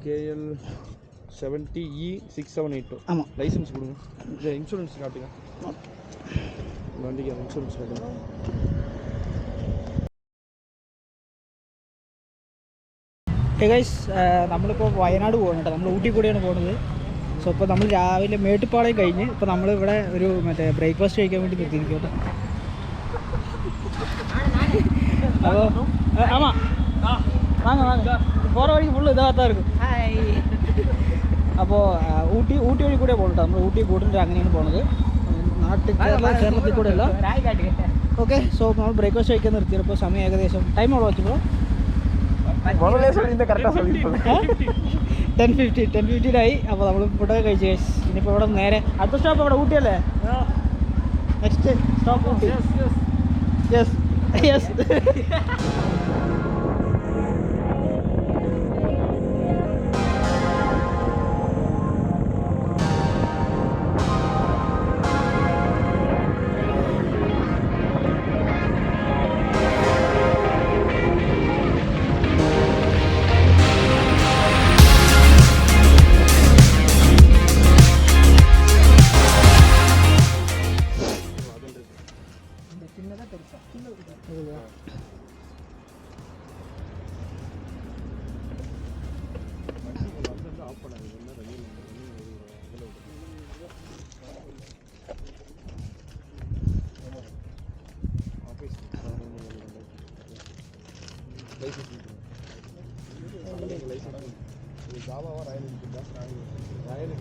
KL 70E6782. ஆமாம். Licence கொடுங்க. இல்லை இன்சூரன்ஸ் காட்டுங்க. வண்டிக்கு இன்சூரன்ஸ் காட்டுங்க. ഗൈസ് നമ്മളിപ്പോൾ വയനാട് പോകണം കേട്ടോ. നമ്മൾ ഊട്ടി കൂടിയാണ് പോകുന്നത്. സോ ഇപ്പോൾ നമ്മൾ രാവിലെ മേട്ടുപ്പാളയം കഴിഞ്ഞ് ഇപ്പോൾ നമ്മളിവിടെ ഒരു മറ്റേ ബ്രേക്ക്ഫാസ്റ്റ് കഴിക്കാൻ വേണ്ടി നിർത്തിയിരിക്കും കേട്ടോ. അപ്പോൾ ആമാ വാങ്ങ വാങ്ങ പോகிற വഴിക്ക് ഫുള്ള് ഇതാകത്താ இருக்கும். അപ്പോൾ ഊട്ടി വഴി കൂടെ പോകണം കേട്ടോ. നമ്മൾ ഊട്ടി കൂടിൻ്റെ അങ്ങനെയാണ് പോകുന്നത്. കേരളത്തിൽ കൂടെ അല്ല. ഓക്കെ, സോ നമ്മൾ ബ്രേക്ക്ഫാസ്റ്റ് കഴിക്കാൻ നിർത്തിയത്. ഇപ്പോൾ സമയം ഏകദേശം ടൈം എവിടെ വെച്ചപ്പോൾ 10:50 അപ്പോൾ നമ്മൾ ഫുഡൊക്കെ കഴിച്ച് കഴിച്ച് ഇനിയിപ്പോൾ ഇവിടെ നേരെ അടുത്ത സ്റ്റോപ്പ് ഇവിടെ ഊട്ടിയല്ലേ? Next stop Ooty. Yes yes. ஜாவாவா ராயல் என்ஃபீல்டா? ராயல்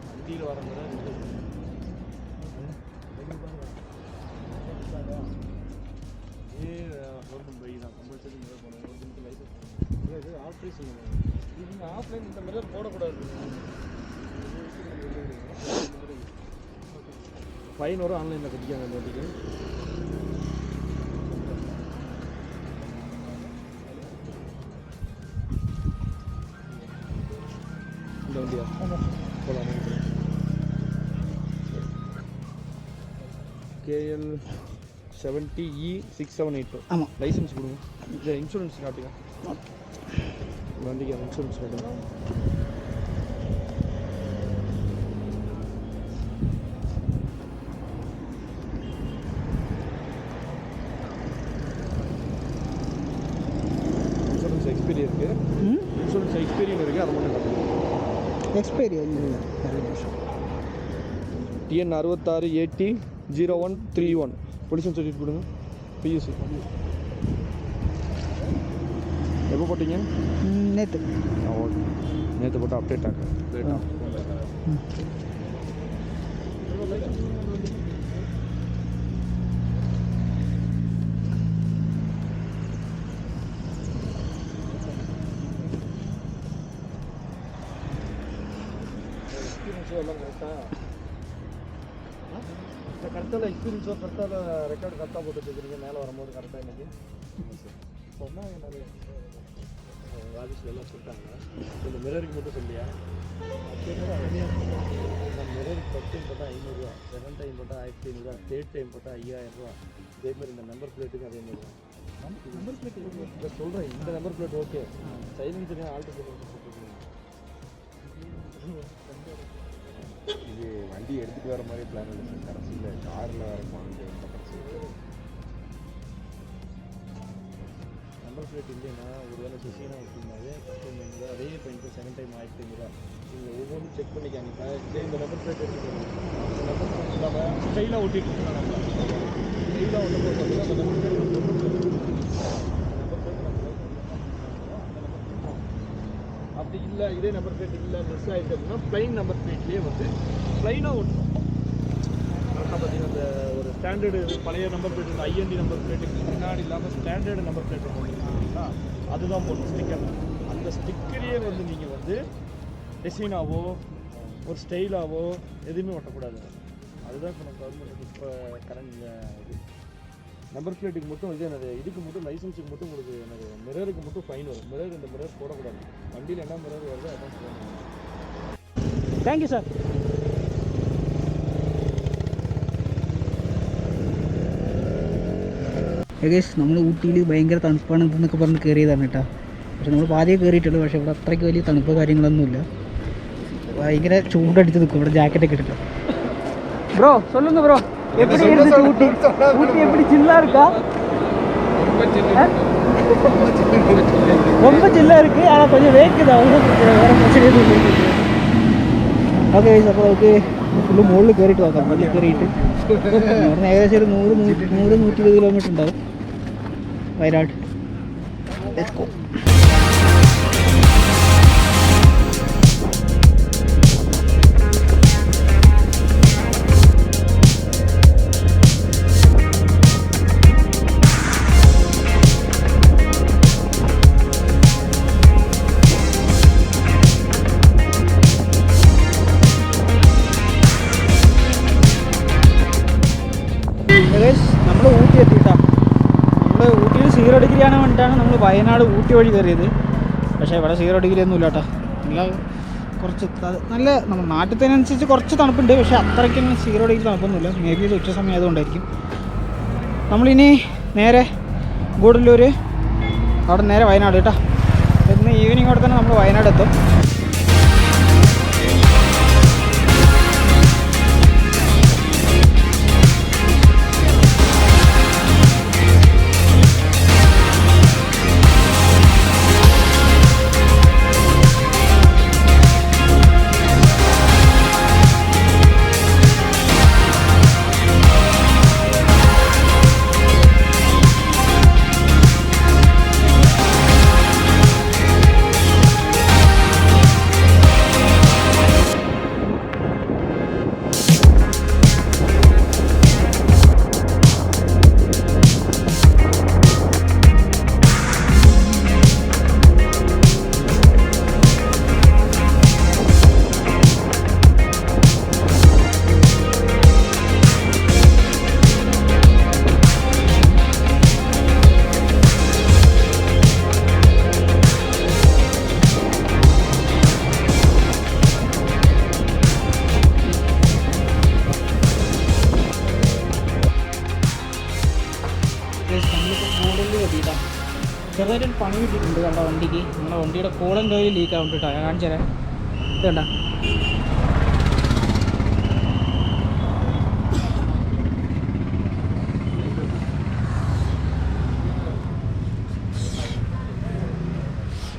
வண்டியில் வரது கவர்மெண்ட் பை தான் கம்பல்சரி மிரர் போடணும். ஒரு தினத்து லைசன்ஸ் ஆப்ரேஷன் இது ஆஃப்லைன் இந்த மிரர் போடக்கூடாது. ஃபைன் வரும். ஆன்லைனில் கட்டிக்காங்க அந்த வண்டிக்கு. இந்த வண்டியா போகலாம். KL 70E6782. ஆமாம். லைசன்ஸ் கொடுங்க. இல்லை இன்சூரன்ஸ் காட்டுங்க. வண்டிக்கு இன்சூரன்ஸ் காட்டுங்க. இன்சூரன்ஸ் எக்ஸ்பீரி இருக்குது. இன்சூரன்ஸ் எக்ஸ்பீரியன் இருக்குது. அதை மட்டும் காட்டுங்க. Expiry TN 66 AT 0131. Pollution certificate கொடுங்க. PUC எப்போ போட்டீங்க? நேற்று. ஓகே, நேற்று போட்டு அப்டேட் ஆக லேட்டாக. எல்லாம் கரெக்டாக எக்ஸ்பீரியன்ஸோ கரெக்டாக ரெக்கார்டு கரெக்டாக போட்டு வச்சுருக்கீங்க. மேலே வரும்போது கரெக்டாக இன்றைக்கி சொன்னால் நிறைய ஆஃபீஸில் எல்லாம் சொல்லிட்டாங்க. இந்த மிரருக்கு மட்டும் சொல்லியா? மிரருக்கு ஃபஸ்ட் டைம் போட்டால் 500 ரூபா, செகண்ட் டைம் போட்டால் 1500 ரூபா, தேர்ட் டைம் போட்டால் 5000 ரூபா. இதேமாதிரி இந்த நம்பர் பிளேட்டுக்கு அதேமாதிரி தான். நம்பர் பிளேட் இதை சொல்கிறேன். இந்த நம்பர் பிளேட் ஓகே, சைலன்ஸுக்கு ஆல்ட்ரு பண்ணி இது வண்டி எடுத்துகிட்டு வர மாதிரி பிளான் இல்லை சார். கடைசியில் காரில் வர வாங்க நம்பர் பிளேட் இல்லைன்னா ஒரு வேளை சுசீனா ஓட்டினாலே ஃபஸ்ட் டைம் 500 ரூபா, அதே டைம் செகண்ட் டைம் 1500 ரூபா. நீங்கள் ஒவ்வொன்றும் செக் பண்ணிக்காங்க. இந்த நம்பர் பிளேட் எடுத்துக்கணும். இந்த நம்பர் பிளேட் இல்லாமல் ஸ்டைலாக ஓட்டிட்டு இருக்கோம். நம்ம ஸ்டைலாக ஓட்டும் போது பார்த்தீங்கன்னா அந்த நம்பர் பிளேட் அப்படி இல்லை. இதே நம்பர் பிளேட் இல்லை, மிஸ் ஆகிட்டு அப்படின்னா ப்ளைன் நம்பர் பிளேட்லேயே வந்து ப்ளைனாக ஓட்டணும். கரெக்டாக பார்த்தீங்கன்னா அந்த ஒரு ஸ்டாண்டர்டு பழைய நம்பர் பிளேட், இந்த IND நம்பர் பிளேட்டுக்கு முன்னாடி இல்லாமல் ஸ்டாண்டர்டு நம்பர் பிளேட் போட்டுருக்கீங்களா, அதுதான் போடணும் ஸ்டிக்கர். அந்த ஸ்டிக்கரையே வந்து நீங்கள் வந்து டிசைனாவோ ஒரு ஸ்டைலாவோ எதுவுமே ஓட்டக்கூடாது. அதுதான் இப்போ நம்ம கவர்மெண்ட்டுக்கு இப்போ கரண்ட் இது. நம்பர் பிளேட்டுக்கு மட்டும் இது என்னது, இதுக்கு மட்டும் லைசன்ஸுக்கு மட்டும் உங்களுக்கு என்னது மிரருக்கு மட்டும் ஃபைன் வரும். மிரர் இந்த மிரர் போடக்கூடாது. வண்டியில் என்ன மிரர் வருதோ அதான் போடணும். Thank you sir. ഏകദേശം നമ്മൾ ഊട്ടിയിൽ ഭയങ്കര തണുപ്പാണ് ഇതെന്നൊക്കെ പറഞ്ഞ് കയറിയതാണ് കേട്ടോ. പക്ഷെ നമ്മൾ പാതിയെ കയറിയിട്ടുള്ളൂ. പക്ഷേ ഇവിടെ അത്രയ്ക്ക് വലിയ തണുപ്പോ കാര്യങ്ങളൊന്നുമില്ല. ഭയങ്കര ചൂടടിച്ച് നിൽക്കും ഇവിടെ ജാക്കറ്റൊക്കെ ഇട്ടിട്ട്. ബ്രോ சொல்லுங்க ബ്രോ, எப்படி இருந்துச்சு ஊட்டி? ஊட்டி எப்படி சில்லா இருக்கா? ரொம்ப சில்லா இருக்கு. ஆனால் கொஞ்சம் வேக்குது, அவ்வளோ வேறு பிரச்சனை எதுவும் இல்லை. ഓക്കെ അപ്പോൾ നമുക്ക് ഫുള്ള് മുകളിൽ കയറിയിട്ട് നോക്കാം. മുകളിൽ കയറിയിട്ട് ഇവിടുന്ന് ഏകദേശം ഒരു 100-120 കിലോമീറ്റർ ഉണ്ടാവും വയനാട്. Let's go. നമ്മൾ ഊട്ടി എത്തിയിട്ടാണ്. നമ്മൾ ഊട്ടിയിൽ 0 ഡിഗ്രിയാണ് വേണ്ടിയിട്ടാണ് നമ്മൾ വയനാട് ഊട്ടി വഴി കയറിയത്. പക്ഷേ ഇവിടെ 0 ഡിഗ്രി ഒന്നും ഇല്ല കേട്ടോ. നല്ല കുറച്ച് നല്ല നമ്മൾ നാട്ടിലതിനനുസരിച്ച് കുറച്ച് തണുപ്പുണ്ട്. പക്ഷേ അത്രയ്ക്കൊന്നും 0 ഡിഗ്രി തണുപ്പൊന്നുമില്ല. മേ ബി ഇത് ഉച്ച സമയം ആയതുകൊണ്ടായിരിക്കും. നമ്മളിനി നേരെ ഗൂഡല്ലൂർ, അവിടെ നേരെ വയനാട് കേട്ടോ. ഇന്ന് ഈവനിങ്ങോടെ തന്നെ നമ്മൾ വയനാട് എത്തും. ചെറുതായിട്ടൊരു പണി കിട്ടിയിട്ടുണ്ട് നമ്മുടെ വണ്ടിക്ക്. നമ്മുടെ വണ്ടിയുടെ കൂളൻ്റ് ഓയിൽ ലീക്ക് ആവുന്നുണ്ട് കേട്ടോ. ഞാൻ കാണിച്ചു തരാം. ഇത് കണ്ട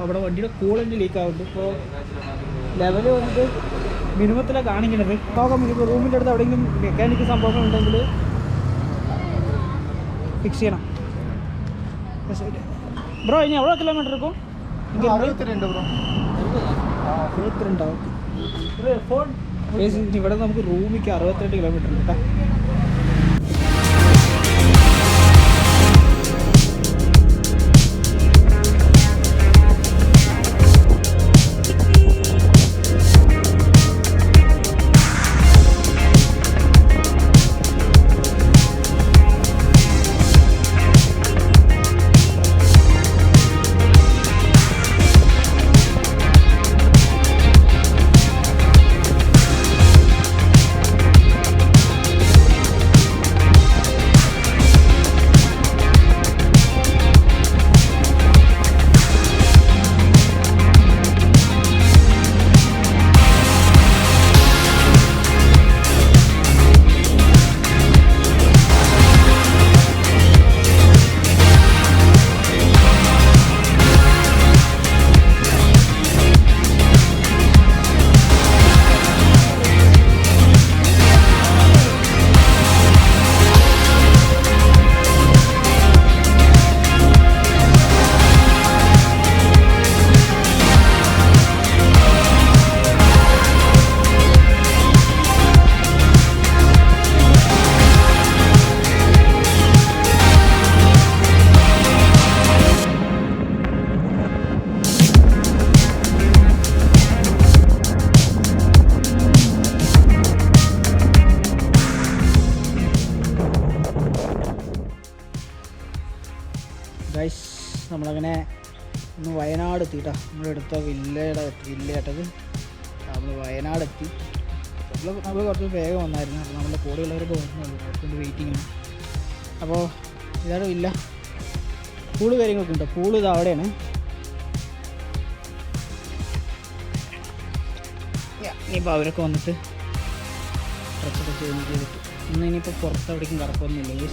അവിടെ വണ്ടിയുടെ കൂളൻ്റ് ലീക്ക് ആവുന്നുണ്ട്. ഇപ്പോൾ ലെവല് വന്നിട്ട് മിനിമത്തിലാണ് കാണിക്കണത്. നോക്കാം, ഇപ്പോൾ റൂമിൻ്റെ അടുത്ത് എവിടെയെങ്കിലും മെക്കാനിക്ക് സംഭവങ്ങളുണ്ടെങ്കിൽ ഫിക്സ് ചെയ്യണം. ബ്രോ ഇനി എவ்வளோ കിലോമീറ്റർ இருக்கும்? இங்கே 62 ബ്രോ. 62 ഇവിടെ നമുക്ക് റൂമിക്ക് 62 കിലോമീറ്റർ ഉണ്ട് കേട്ടോ. ഗൈസ് നമ്മളങ്ങനെ ഇന്ന് വയനാട് എത്തിയിട്ടാ. നമ്മളെടുത്ത വില്ലയാട്ടത് നമ്മൾ വയനാടെത്തി. നമ്മൾ കുറച്ച് വേഗം വന്നായിരുന്നു. അപ്പോൾ നമ്മുടെ കൂടെയുള്ളവരൊക്കെ വന്നുള്ളൂ, കുറച്ചുകൊണ്ട് വെയിറ്റിങ്ങിന്. അപ്പോൾ ഇതാണ് ഇല്ല പൂള് കാര്യങ്ങളൊക്കെ ഉണ്ടോ. പൂള് ഇത് അവിടെയാണ്. ഇനിയിപ്പോൾ അവരൊക്കെ വന്നിട്ട് ഡ്രസ്സൊക്കെ ചേഞ്ച് ചെയ്തിട്ട് ഇന്ന് ഇനിയിപ്പോൾ പുറത്ത് എവിടേക്കും കറക്കൊന്നുമില്ല.